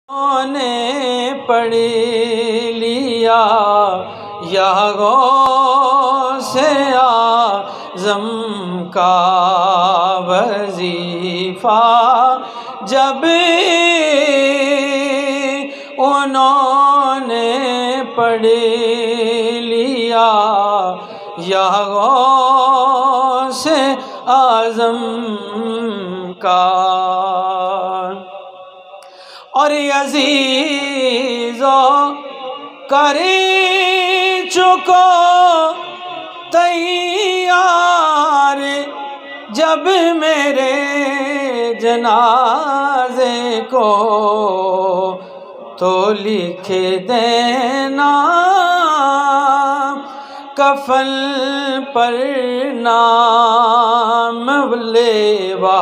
ने पढ़ लिया या गौसे आज़म का वजीफ़ा, जब उन्होंने पढ़ लिया या गौसे आज़म का। और अज़ीज़ो कर चुको तैयार, जब मेरे जनाजे को तो लिख देना कफन पर नाम लेवा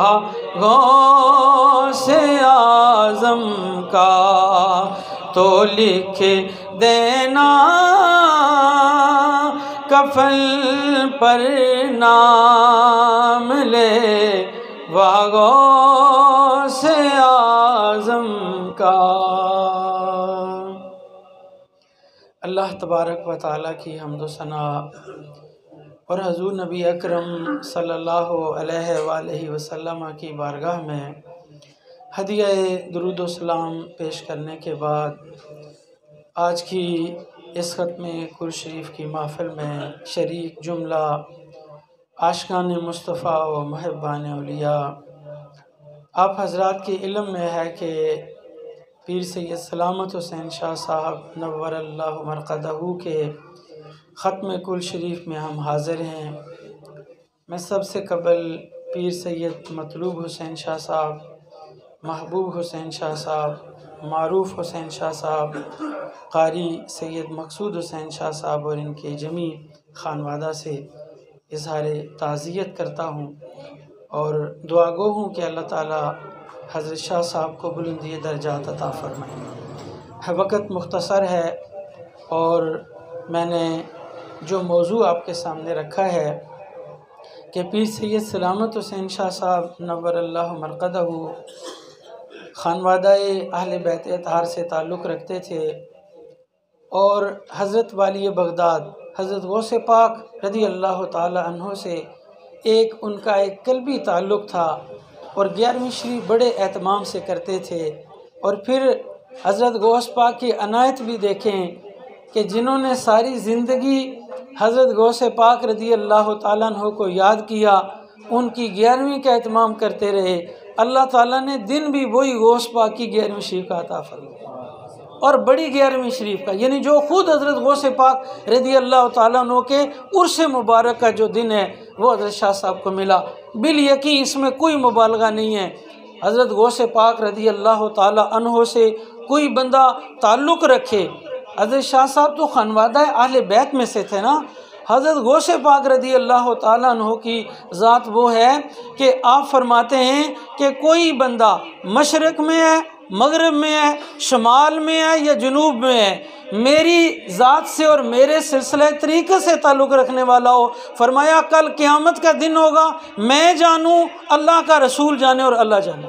गौसे आज़म का, तो लिख देना कफन पर नाम लेवा गौसे आज़म का। अल्लाह तबारक व तआला की हम्द सना और हज़ूर नबी अकरम सल्लल्लाहु अलैहि वसल्लम की बारगाह में हदिया दुरूद व सलाम पेश करने के बाद आज की इस ख़त्म कुरान शरीफ की महफ़िल में शरीक जुमला आशिकान मुस्तफ़ा व मुहिब्बान औलिया, आप हज़रात के इल्म में है कि पीर सैयद सलामत हुसैन शाह साहब नव्वरल्लाहु मरक़दहू के ख़त्म कुरान शरीफ में हम हाज़िर हैं। मैं सबसे कबल पीर सैयद मतलूब हुसैन शाह साहब, महबूब हुसैन शाह साहब, मारूफ़ हुसैन शाह साहब, कारी सैयद मकसूद हुसैन शाह साहब और इनके जमी खानवादा से इज़हार ताज़ियत करता हूँ और दुआगो हूँ कि अल्लाह ताला हज़रत शाह साहब को बुलंदी दर्जात अता फ़रमाए। वक़्त मुख्तसर है और मैंने जो मौजू आपके सामने रखा है कि पीर सैयद सलामत हुसैन शाह साहब नव्वरल्लाहु मरक़दहू खानवादाए अहले बैत अतहार से ताल्लुक़ रखते थे और हज़रत वाली बगदाद हज़रत गौसे पाक रज़ी अल्लाह ताला अन्हो से एक उनका एक क़ल्बी ताल्लुक़ था और 11वीं शरीफ बड़े एहतमाम से करते थे। और फिर हज़रत गौस पाक की अनायत भी देखें कि जिन्होंने सारी ज़िंदगी हज़रत गौसे पाक रज़ी अल्लाह ताला अन्हो को याद किया, उनकी 11वीं का एहतमाम करते रहे। अल्लाह ताला ने दिन भी वही गौस पाक की 11वीं शरीफ का अता फरमाया और बड़ी 11वीं शरीफ का, यानी जो खुद हज़रत गौसे पाक रज़ी अल्लाह ताला अन्हो के उर्स मुबारक का जो दिन है वो हज़रत शाह साहब को मिला। बिल यकीन इसमें कोई मुबालगा नहीं है। हज़रत गौसे पाक रज़ी अल्लाह ताला अन्हो से कोई बंदा ताल्लुक़ रखे, हज़रत शाह साहब तो खनवादा अहले बैत में से थे ना। हज़रत गौसे पाक रज़ी अल्लाह ताला अन्हो की ज़ात वो है कि आप फरमाते हैं कि कोई बंदा मशरक़ में है, मगरब में है, शमाल में है या जनूब में है, मेरी ज़ात से और मेरे सिलसिले तरीक़े से ताल्लुक़ रखने वाला हो, फरमाया कल क़यामत का दिन होगा, मैं जानूँ, अल्लाह का रसूल जाने और अल्लाह जाने।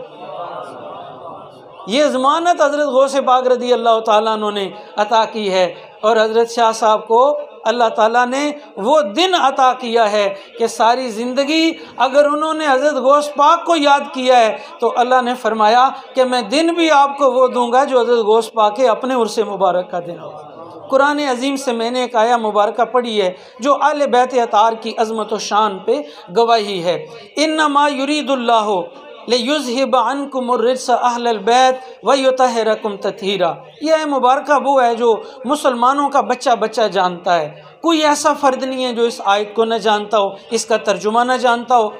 ये ज़मानत हज़रत गौसे पाक रज़ी अल्लाह ताला अन्हो ने अता की है और हज़रत शाह साहब को अल्लाह ताला ने वो दिन अता किया है कि सारी ज़िंदगी अगर उन्होंने हज़रत गौस पाक को याद किया है तो अल्लाह ने फरमाया कि मैं दिन भी आपको वो दूंगा जो हज़रत गौस पाक के अपने उर्स मुबारक का दिन होगा। कुरान अज़ीम से मैंने एक आया मुबारक पढ़ी है जो अहले बैत अतार की अज़मत व शान पे गवाही है। इन्नमा युरीदुल्लाहु लियुज़हिबा अन्कुम अर्रिज्स अहलल बैत व युतहिरकुम तत्हीरा। यह मुबारक वो है जो मुसलमानों का बच्चा बच्चा जानता है। कोई ऐसा फ़र्द नहीं है जो इस आयत को न जानता हो, इसका तर्जुमा न जानता हो।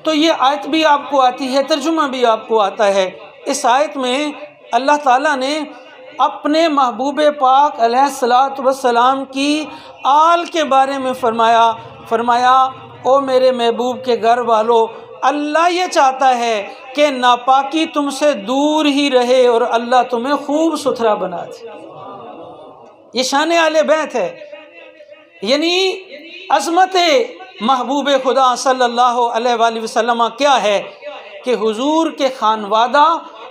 तो ये आयत भी आपको आती है, तर्जुमा भी आपको आता है। इस आयत में अल्लाह ताला ने अपने महबूब पाक अलैहिस्सलातु वस्सलाम की आल के बारे में फरमाया ओ मेरे महबूब के घर वालों, अल्लाह ये चाहता है कि नापाकी तुमसे दूर ही रहे और अल्लाह तुम्हें खूब सुथरा बना दे। ये शान आले बैत है, यानी अज़मत महबूब खुदा सल्लल्लाहु अलैहि वसल्लम क्या है कि हुजूर के खानवादा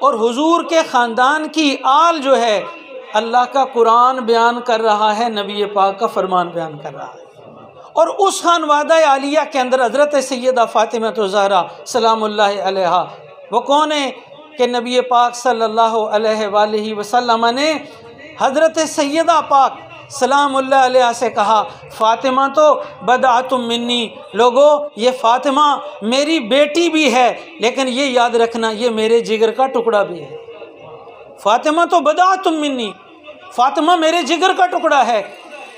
और हुजूर के ख़ानदान की आल जो है अल्लाह का कुरान बयान कर रहा है, नबी पाक का फरमान बयान कर रहा है। और उस खानवादा आलिया के अंदर हज़रत सैयदा फ़ातिमा ज़हरा सलामुल्लाहि अलैहा वो कौन है कि नबी पाक सल्लल्लाहु अलैहि वसल्लम ने हज़रत सैयदा पाक सलामुल्लाह अलैहा से कहा, फ़ातिमा तो बदातुम मिन्नी, लोगो ये फ़ातिमा मेरी बेटी भी है, लेकिन ये याद रखना ये मेरे जिगर का टुकड़ा भी है। फ़ातिमा तो बदातुम मिन्नी, फ़ातिमा मेरे जिगर का टुकड़ा है।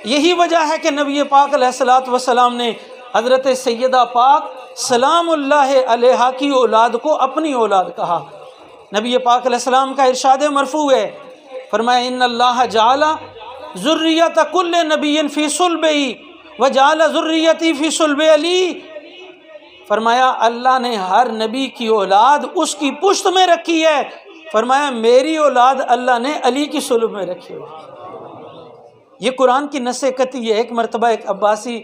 यही वजह है कि नबी पाक अलैहिस्सलातु वस्सलाम ने हज़रत सैयदा पाक सलामुल्लाह अलैहा की औलाद को अपनी औलाद कहा। नबी पाक अलैहिस्सलाम का इरशाद मरफू है, फरमाया इन्नल्लाह जअला ज़ुर्रियत कुल्ले नबिय्यिन फ़ी सुल्बी व जअला ज़ुर्रियती फ़ी सुल्बि अली। फरमाया अल्लाह ने हर नबी की औलाद उसकी पुश्त में रखी है। फरमाया मेरी औलाद अल्लाह ने अली की सुल्ब में रखी है। ये कुरान की नस्से कती है। एक मरतबा एक अब्बासी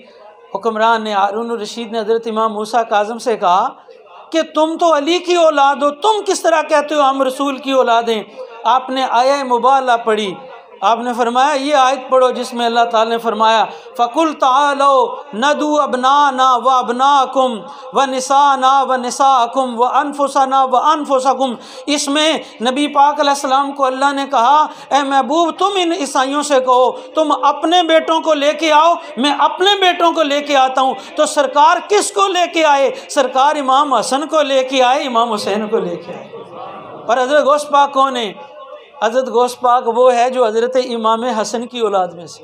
हुक्मरान ने, हारून रशीद ने हज़रत इमाम मूसा काज़म से कहा कि तुम तो अली की औलाद हो, तुम किस तरह कहते हो हम रसूल की औलाद हैं। आपने आया मुबाला पढ़ी, आपने फरमाया ये आयत पढ़ो जिसमें अल्लाह ताला ने फरमाया फ़कुल तालो नदू अबनाना व अबनाकुम व निसाना व निसाकुम व अनफुसना व अनफुसकुम। इसमें नबी पाक अलैहिस्सलाम को अल्लाह ने कहा, ए महबूब तुम इन ईसाइयों से कहो तुम अपने बेटों को लेके आओ, मैं अपने बेटों को लेके आता हूँ। तो सरकार किसको लेके आए? सरकार इमाम हसन को लेके आए, इमाम हुसैन को लेके आए। और हज़रत गौस पाक कौन है? हज़रत गौस पाक वो है जो हज़रत इमाम हसन की औलाद में से।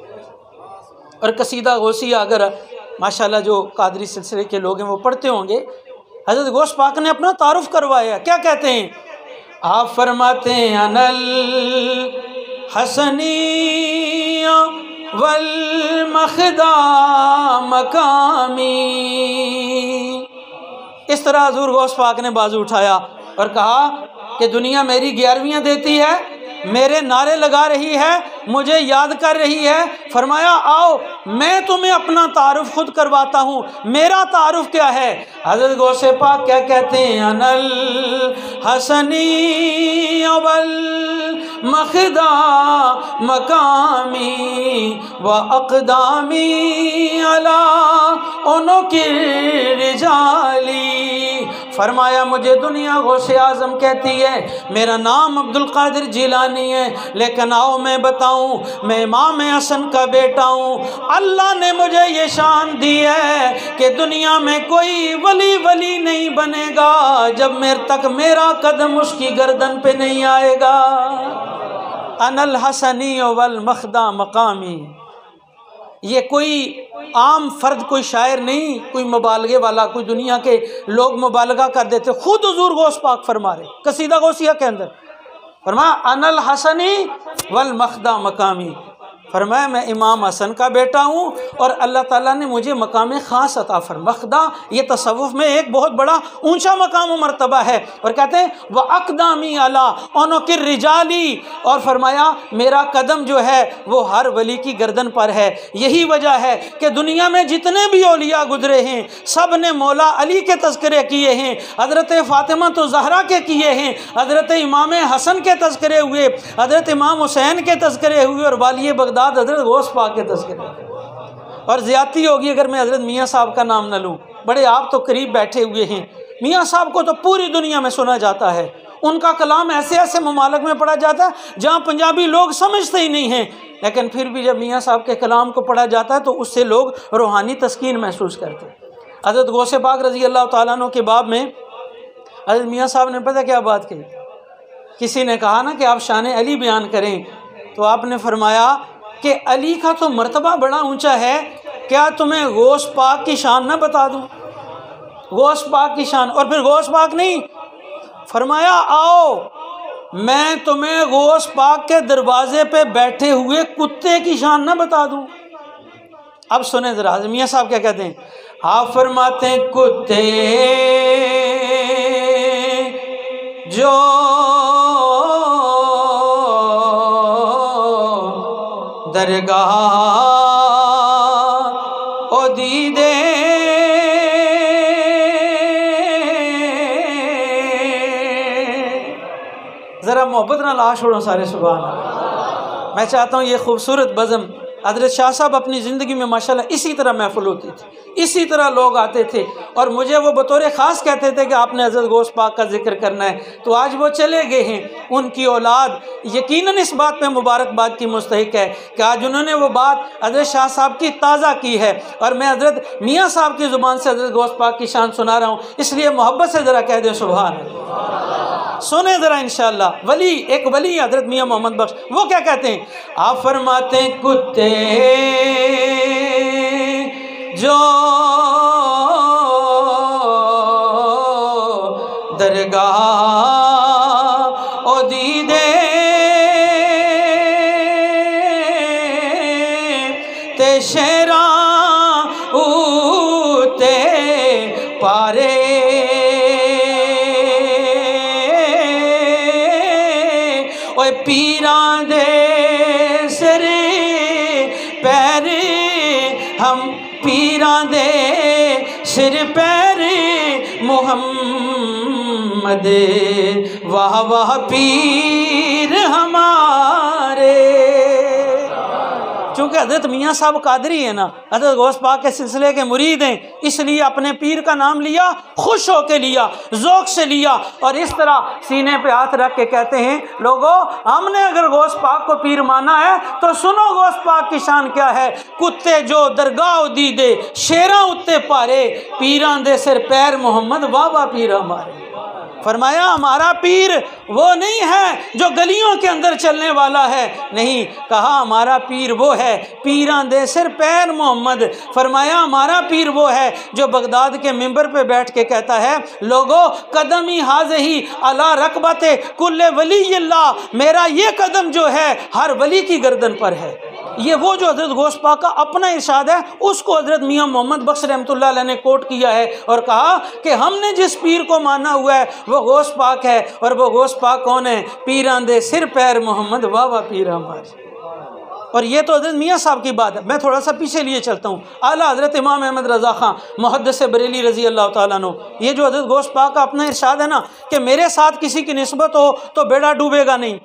और कसीदा गौसिया अगर माशाल्लाह जो कादरी सिलसिले के लोग हैं वो पढ़ते होंगे, हज़रत गौस पाक ने अपना तारुफ करवाया। क्या कहते हैं? आप फरमाते हैं अनल हसनी वल मखदा मकामी। इस तरह हज़ूर गौस पाक ने बाजू उठाया और कहा कि दुनिया मेरी 11वीं देती है, मेरे नारे लगा रही है, मुझे याद कर रही है। फरमाया आओ मैं तुम्हें अपना तारुफ खुद करवाता हूँ। मेरा तारुफ क्या है? हज़रत गौसे पाक क्या कहते हैं? अनल हसनी अवल मखदा मकामी व अक़दामी अला उनुकी रिजाली। फरमाया मुझे दुनिया गौसे आज़म कहती है, मेरा नाम अब्दुल कादिर जिलानी है, लेकिन आओ मैं बताऊं मैं इमाम हसन का बेटा हूँ। अल्लाह ने मुझे ये शान दी है कि दुनिया में कोई वली नहीं बनेगा जब मेरे तक मेरा कदम उसकी गर्दन पे नहीं आएगा। अनल हसनी वल मखदा मकामी। ये कोई आम फर्द, कोई शायर नहीं, कोई मुबालगे वाला, कोई दुनिया के लोग मुबालगा कर देते। खुद हुजूर गौस पाक फरमा रहे कसीदा गौसिया के अंदर, फरमाया अनल हसनी वल मखदा मकामी। फरमाया मैं इमाम हसन का बेटा हूँ और अल्लाह ताला ने मुझे मकाम ख़ास अता फरमा। मखदा ये तसव्वुफ़ में एक बहुत बड़ा ऊंचा मकाम मर्तबा है। और कहते हैं व अक़दामी अला उनुकिर रिजाली। और फरमाया मेरा कदम जो है वो हर वली की गर्दन पर है। यही वजह है कि दुनिया में जितने भी औलिया गुजरे हैं सब ने मौला अली के तज़किरे किए हैं, हज़रत फ़ातिमा तो ज़हरा के किए हैं, हज़रत इमाम हसन के तज़किरे हुए, हज़रत इमाम हुसैन के तज़किरे हुए और वाली बगदाद हज़रत गौस पाक के तज़किरे। और ज़्यादती होगी अगर मैं हज़रत मियाँ साहब का नाम न लूँ। बड़े आप तो करीब बैठे हुए हैं, मियाँ साहब को तो पूरी दुनिया में सुना जाता है। उनका कलाम ऐसे ऐसे ममालिक में पढ़ा जाता है जहाँ पंजाबी लोग समझते ही नहीं हैं, लेकिन फिर भी जब मियाँ साहब के कलाम को पढ़ा जाता है तो उससे लोग रूहानी तस्कीन महसूस करते हैं। हज़रत गौसे पाक रज़ी अल्लाह तआला अन्हु के बाब में हज़रत मियाँ साहब ने पता क्या बात कही? किसी ने कहा ना कि आप शान अली बयान करें, तो आपने फरमाया कि अली का तो मर्तबा बड़ा ऊंचा है, क्या तुम्हें गौस पाक की शान ना बता दूं? गौस पाक की शान। और फिर गौस पाक नहीं, फरमाया आओ मैं तुम्हें गौस पाक के दरवाजे पे बैठे हुए कुत्ते की शान ना बता दूं? अब सुने जरा मियाँ साहब क्या कहते हैं। आप फरमाते हैं कुत्ते जो दरगाह ओ दीदे मोहब्बत ना ला छोड़ो सारे सुभान अल्लाह। मैं चाहता हूँ ये खूबसूरत बज़म हज़रत शाह साहब अपनी ज़िंदगी में माशाल्लाह इसी तरह महफ़िल होती थी, इसी तरह लोग आते थे और मुझे वो बतौर ख़ास कहते थे कि आपने हज़रत गौस पाक का जिक्र करना है। तो आज वो चले गए हैं, उनकी औलाद यकीनन इस बात पे मुबारकबाद की मुस्तहिक है कि आज उन्होंने वो बात हज़रत शाह साहब की ताज़ा की है और मैं हज़रत मियाँ साहब की ज़ुबान से हज़रत गौस पाक की शान सुना रहा हूँ, इसलिए मोहब्बत से ज़रा कह दें सुभान अल्लाह। सुने ज़रा इंशाअल्लाह। वली, एक वली हज़रत मियाँ मोहम्मद बख्श, वो क्या कहते हैं? आप फरमाते हैं कुत्ते जो दरगाह ओ दीदे ते शेरा उते पारे ओए पीरां दे सिर पैर हम पीरां दे सिर पैर मोहम्मद वाह वाह पीर हमारे। चूँकि हज़रत मियाँ साहब कादरी है ना, हज़रत गौस पाक के सिलसिले के मुरीद हैं, इसलिए अपने पीर का नाम लिया, खुश होके लिया, ज़ौक़ से लिया और इस तरह सीने पे हाथ रख के कहते हैं लोगों हमने अगर गौस पाक को पीर माना है तो सुनो गौस पाक की शान क्या है। कुत्ते जो दरगाह दीदे शेरा उत्ते पारे पीरां दे सिर पैर मोहम्मद वाह वाह पीर हमारे। फरमाया हमारा पीर वो नहीं है जो गलियों के अंदर चलने वाला है, नहीं, कहा हमारा पीर वो है पीरां दे सिर पैर मोहम्मद। फरमाया हमारा पीर वो है जो बगदाद के मिंबर पे बैठ के कहता है लोगो कदम ही हाज़ ही अला रकबते कुल्ले वली अल्लाह, मेरा ये कदम जो है हर वली की गर्दन पर है। ये वो जो हज़रत गौस पाक का अपना इरशाद है, उसको हज़रत मियाँ मोहम्मद बख्श रहमतुल्लाह अलैह ने कोट किया है और कहा कि हमने जिस पीर को माना हुआ है वो गौस पाक है। और वो गौस पाक कौन है? पीरां दे सिर पैर मोहम्मद वाह वाह पीर हमारे। और ये तो हज़रत मियाँ साहब की बात है। मैं थोड़ा सा पीछे लिए चलता हूँ। आला हज़रत इमाम अहमद रज़ा ख़ान मुहद्दिस बरेली रज़ी अल्लाह ताला अन्हु, ये जो हज़रत गौस पाक का अपना इरशाद है ना कि मेरे साथ किसी की निस्बत हो तो बेड़ा डूबेगा नहीं।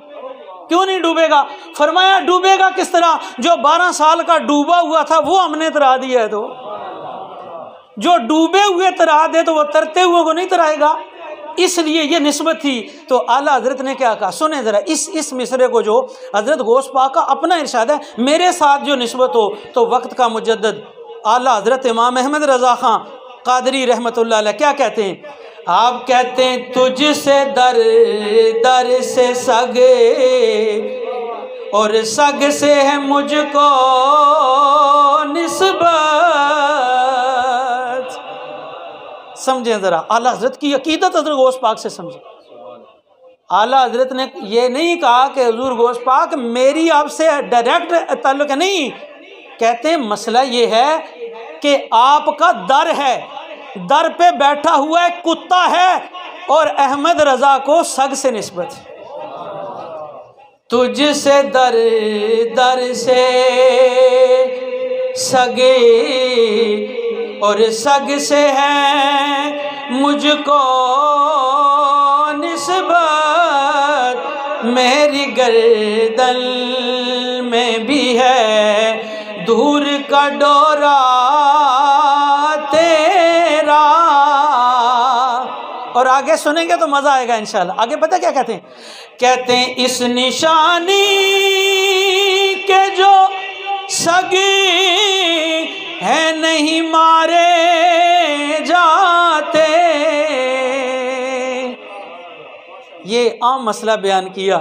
क्यों नहीं डूबेगा? फरमाया डूबेगा किस तरह? जो 12 साल का डूबा हुआ था वो हमने तरा दिया है, तो जो डूबे हुए तरा दे तो वो तरते हुए को नहीं तराएगा, इसलिए ये निस्बत थी। तो आला हज़रत ने क्या कहा, सुने ज़रा इस मिसरे को जो हज़रत गौस पाक का अपना इरशाद है, मेरे साथ जो निस्बत हो तो वक्त का मुजद्दद आला हज़रत इमाम अहमद रज़ा ख़ान क़ादरी रहमतुल्लाह अलैह क्या कहते हैं? आप कहते हैं तुझसे दर दर से सगे और सग से है मुझको निस्बत। समझें ज़रा, आला हज़रत की अकीदत हज़रत गौस पाक से समझें। आला हज़रत ने ये नहीं कहा कि हुज़ूर गौस पाक मेरी आपसे डायरेक्ट ताल्लुक़ है, नहीं, कहते हैं मसला ये है कि आपका दर है, दर पे बैठा हुआ एक कुत्ता है और अहमद रज़ा को सग से निस्बत है। तुझसे दर दर से सगे और सग से है मुझको निस्बत, मेरी गर्दन में भी है दूर का डोरा तेरा। और आगे सुनेंगे तो मज़ा आएगा इंशाल्लाह। आगे पता क्या कहते हैं? कहते हैं इस निशानी के जो सगे हैं नहीं मारे जाते। ये आम मसला बयान किया।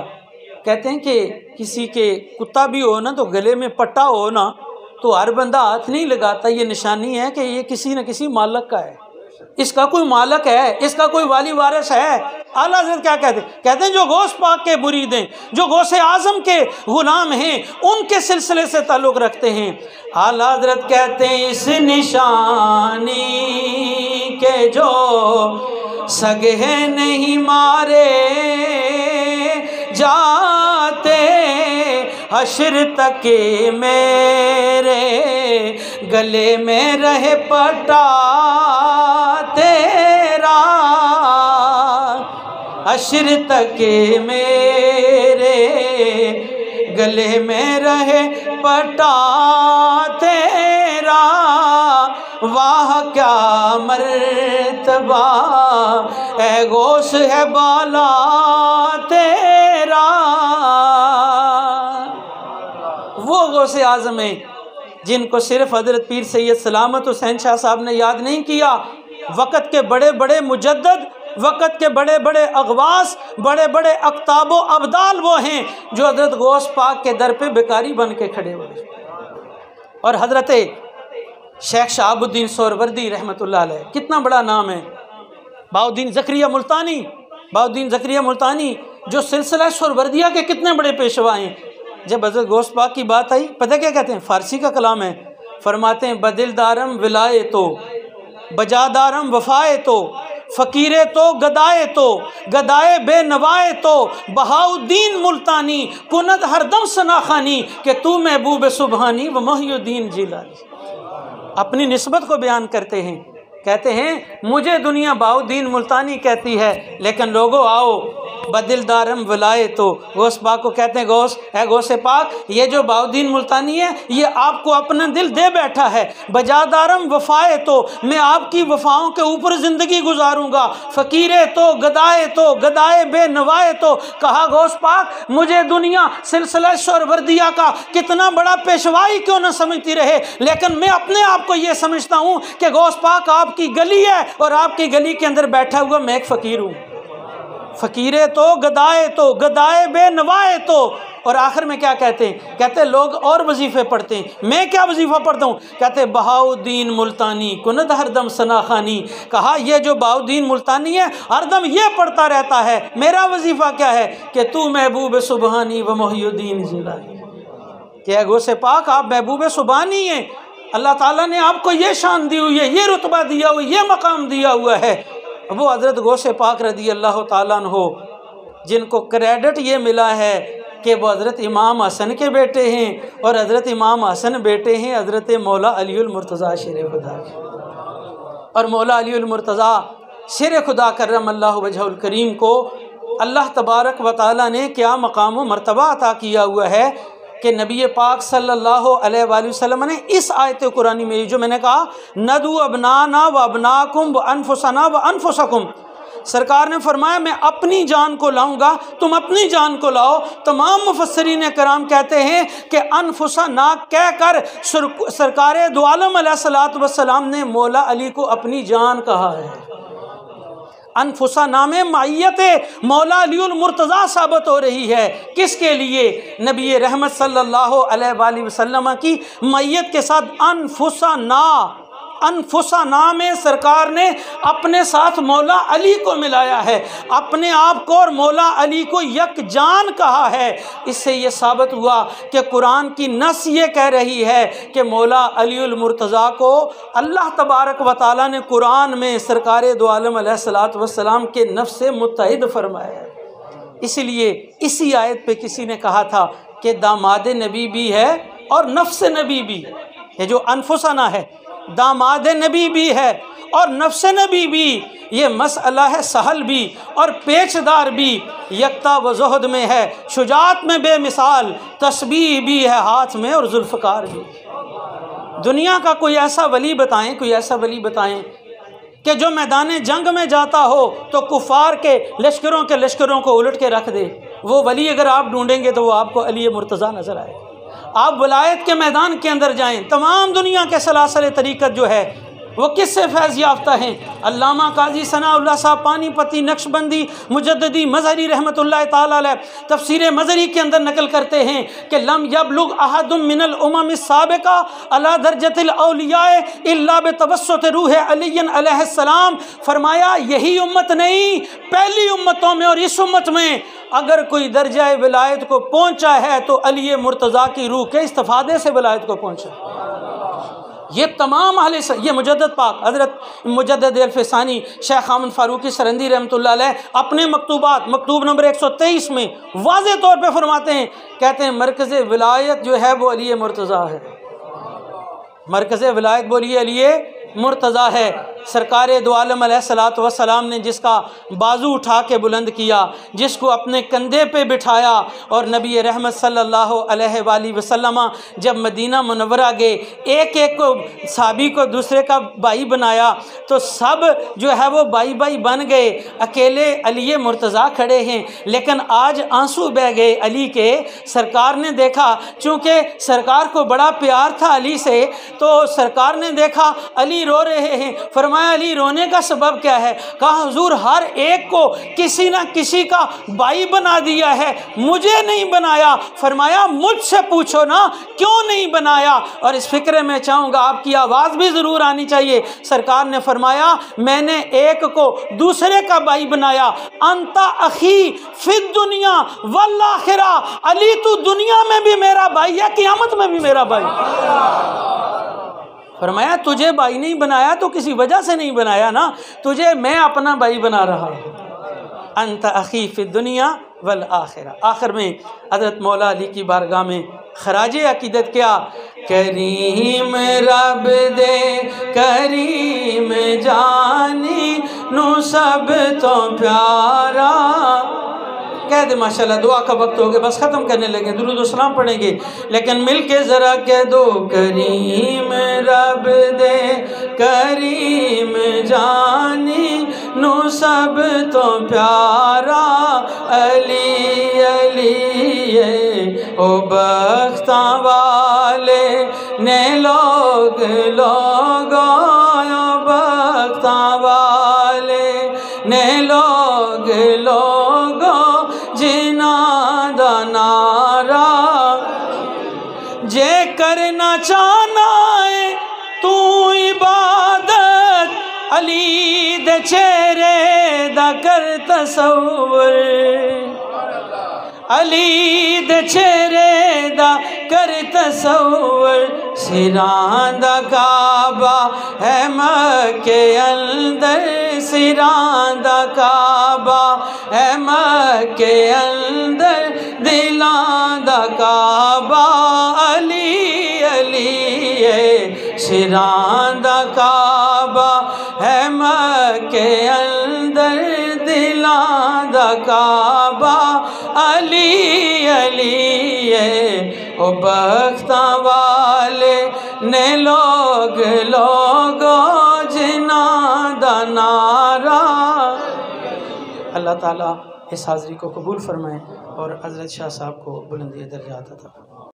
कहते हैं कि किसी के कुत्ता भी हो ना तो गले में पट्टा हो ना तो हर बंदा हाथ नहीं लगाता। ये निशानी है कि ये किसी न किसी मालक का है, इसका कोई मालक है, इसका कोई वाली वारिस है। आला हज़रत क्या कहते हैं? कहते हैं जो गौस पाक के मुरीद हैं, जो गौसे आज़म के गुलाम हैं, उनके सिलसिले से ताल्लुक़ रखते हैं। आला हज़रत कहते हैं इस निशानी के जो सगे नहीं मारे जाते, हश्र तक मेरे गले में रहे पटा तेरा, हश्र तक मेरे गले में रहे पटा तेरा, वाह क्या मर्तबा ए गौस है बाला तेरा। वो गौसे आज़म है जिनको सिर्फ हज़रत पीर सैयद सलामत हुसैन शाह साहब ने याद नहीं किया, वक़्त के बड़े बड़े मुजद्दद, वक़्त के बड़े बड़े अगवास, बड़े बड़े अक्ताबो अब्दाल वो हैं जो हज़रत गौस पाक के दर पे बेकारी बन के खड़े हुए। और हज़रत शेख शहाबुद्दीन सोहरवर्दी रहमतुल्लाह अलैह, कितना बड़ा नाम है, बहाउद्दीन ज़करिया मुल्तानी, बहाउद्दीन ज़करिया मुल्तानी जो सिलसिला सोहरवर्दिया के कितने बड़े पेशवा हैं। जब हज़रत गौस पाक की बात आई, पता क्या कहते हैं, फ़ारसी का कलाम है, फरमाते हैं बदिलदारम विलाए तो, बजादारम वफ़ाए तो, फ़कीरे तो गदाए तो, गदाए बेनवाए तो, बहाउद्दीन मुल्तानी कुनद हरदम सनाखानी कि तू महबूब सुबहानी व मोहिउद्दीन जिलानी। अपनी निस्बत को बयान करते हैं, कहते हैं मुझे दुनिया बहाउद्दीन मुल्तानी कहती है, लेकिन लोगों आओ बदिलदारम विलाए तो। गौस पाक को कहते हैं गौस है, गौस पाक ये जो बहाउद्दीन मुल्तानी है ये आपको अपना दिल दे बैठा है। बजादारम वफ़ाए तो, मैं आपकी वफ़ाओं के ऊपर ज़िंदगी गुजारूंगा। फ़कीरे तो गदाए तो, गदाए बेनवाए तो। कहा गौस पाक मुझे दुनिया सिलसिला सोहरवर्दिया का कितना बड़ा पेशवाई क्यों न समझती रहे, लेकिन मैं अपने आप को ये समझता हूँ कि गौस पाक आपकी गली है और आपकी गली के अंदर बैठा हुआ मैं एक फ़कीर हूँ। फ़कीरे तो गदाए बेनवाए तो। और आखिर में क्या कहते हैं, कहते हैं लोग और वजीफ़े पढ़ते हैं, मैं क्या वजीफ़ा पढ़ता हूँ, कहते बहाउद्दीन मुल्तानी कुनद हरदम सनाखानी। कहा ये जो बहाउद्दीन मुल्तानी है हरदम ये पढ़ता रहता है, मेरा वजीफ़ा क्या है कि तू महबूब सुबहानी व मोहिउद्दीन जिलानी। क्या गौसे पाक आप महबूब सुबहानी हैं, अल्लाह ताला ने आपको ये शान दी हुई है, ये रुतबा दिया हुआ, ये मकाम दिया हुआ है। वो हज़रत गौसे पाक रज़ी अल्लाह ताला अन्हो जिनको क्रेडिट ये मिला है कि वो हज़रत इमाम हसन के बेटे हैं और हज़रत इमाम हसन बेटे हैं हज़रत मौला अलीउल मुर्तज़ा शेर खुदा के। और मौला अलीउल मुर्तज़ा शेर खुदा करमल्लाहु वजहुल करीम को अल्लाह तबारक व तआला ने क्या मकाम व मर्तबा अता किया हुआ है कि नबी पाक सल्लल्लाहु अलैहि वसल्लम ने इस आयत कुरानी में जो मैंने कहा नदू अबनाना व अबनाकुम व अनफुसना व अनफुसकुम, सरकार ने फरमाया मैं अपनी जान को लाऊंगा, तुम अपनी जान को लाओ। तमाम मुफस्सिरीन कराम कहते हैं कि अनफुसना कहकर सरकार दो आलम अलैहिस्सलातु वस्सलाम ने मौला अली को अपनी जान कहा है। अनफुसा नामे मायत मौला अलीउल मुर्तज़ा साबित हो रही है, किसके लिए, नबी रहमत सल्लल्लाहु अलैहि वसल्लम की मैयत के साथ अनफुसा नाम में सरकार ने अपने साथ मौला अली को मिलाया है, अपने आप को और मौला अली को यकजान कहा है। इससे ये साबित हुआ कि कुरान की नस ये कह रही है कि मौला अलीउल मुर्तज़ा को अल्लाह तबारक व तआला ने कुरान में सरकार दो आलम अलैहिस्सलातु वस्सलाम के नफ्स से मुत्तहिद फरमाया है। इसलिए इसी आयत पे किसी ने कहा था कि दामाद नबी भी है और नफ्स नबी भी, ये जो अनफुसना है दामाद नबी भी है और नफ्स नबी भी। ये मसला है सहल भी और पेचदार भी, यक्ता व ज़ुहद में है, शुजात में बेमिसाल, तस्बीह भी है हाथ में और जुल्फ़कार भी। दुनिया का कोई ऐसा वली बताएं, कोई ऐसा वली बताएं कि जो मैदान जंग में जाता हो तो कुफ़ार के लश्करों को उलट के रख दे। वो वली अगर आप ढूंढेंगे तो वो आपको अली मुर्तज़ा नज़र आएगा। आप वलायत के मैदान के अंदर जाएं, तमाम दुनिया के सलासल तरीक़त जो है वो किससे फैज़ याफ्ता हैं। अल्लामा काजी सनाउल्लाह साहब पानीपती नक्शबंदी मुजद्दिदी मज़हरी रहमतुल्लाह ताला अलैह तफसीर मज़हरी के अंदर नकल करते हैं कि लम यबलुग अहदुम मिनल उमम साबिका अला दर्जतिल औलियाए इल्ला बितवस्सुत रूह अली अलैहिस्सलाम। फरमाया यही उम्मत नहीं, पहली उम्मतों में और इस उम्मत में अगर कोई दर्जा विलायत को पहुँचा है तो अली मुर्तज़ा की रूह के इस्तिफ़ादे से विलायत को पहुँचा। ये तमाम अहले ये मुजद्दद पाक हज़रत मुजद्दद अल-फ़सानी शेख आमद फ़ारूक़ी सरंदी रहमतुल्लाह अलैह अपने मकतूब नंबर 123 में वाज़े तौर पे फरमाते हैं, कहते हैं मरकज़ विलायत जो है वो अली मुर्तज़ा है। मरकज़ विलायत बोलिए अली मुर्तज़ा है। सरकार दो आलम अलैहिस्सलातु वस्सलाम ने जिसका बाजू उठा के बुलंद किया, जिसको अपने कंधे पे बिठाया, और नबी रहमत सल्लल्लाहु अलैहि वसल्लम जब मदीना मुनव्वरा गए, एक एक को साहबी को दूसरे का भाई बनाया, तो सब जो है वो भाई भाई बन गए। अकेले अली मुर्तज़ा खड़े हैं, लेकिन आज आंसू बह गए अली के। सरकार ने देखा, चूँकि सरकार को बड़ा प्यार था अली से, तो सरकार ने देखा अली रो रहे हैं। फरमाया अली रोने का सबब क्या है? कहा हुजूर हर एक को किसी ना किसी का भाई बना दिया है, मुझे नहीं बनाया। फरमाया मुझसे पूछो ना क्यों नहीं बनाया। और इस फिक्र में चाहूँगा आपकी आवाज़ भी ज़रूर आनी चाहिए। सरकार ने फरमाया मैंने एक को दूसरे का भाई बनाया। अंता अखी फिद दुनिया वल आखिरा, अली तू दुनिया में भी मेरा भाई है, क़यामत में भी मेरा भाई। फरमाया तुझे भाई नहीं बनाया तो किसी वजह से नहीं बनाया ना, तुझे मैं अपना भाई बना रहा हूँ। अंत अखी फिद दुनिया वल आखिरा। आखिर में हज़रत मौला अली की बारगाह में खराज अकीदत क्या? करीम रब दे करीम जानी नू सब तो प्यारा। कह दे माशाल्लाह। दुआ का वक्त हो गया, बस ख़त्म करने लगे, दुरूद व सलाम पढ़ेंगे, लेकिन मिल के ज़रा कह दो करीम रब दे करीम जानी नू सब तो प्यारा। अली अली ओ बख्ता वाले ने लोग लोगो, बख्ता वाले ने लोग लोगो जिना दा नारा। जे करना चाहना है तू इबादत, अली दे चेहरे दा कर तसव्वुर, अली दे चेहरे दा कर तसव्वुर। सिरां दा काबा है मक्के अंदर, सिरां दा काबा है मक्के अंदर, दिलां दा काबा अली अली है। सिरां दा काबा है मक्के अंदर, दिलां दा काबा अली अली है। ओ बख्ता वाले ने लोग लोगो जिना दा नारा। अल्लाह ताला इस हाज़री को कबूल फरमाए और हज़रत शाह साहब को बुलंदी दर्जा अता फरमाए।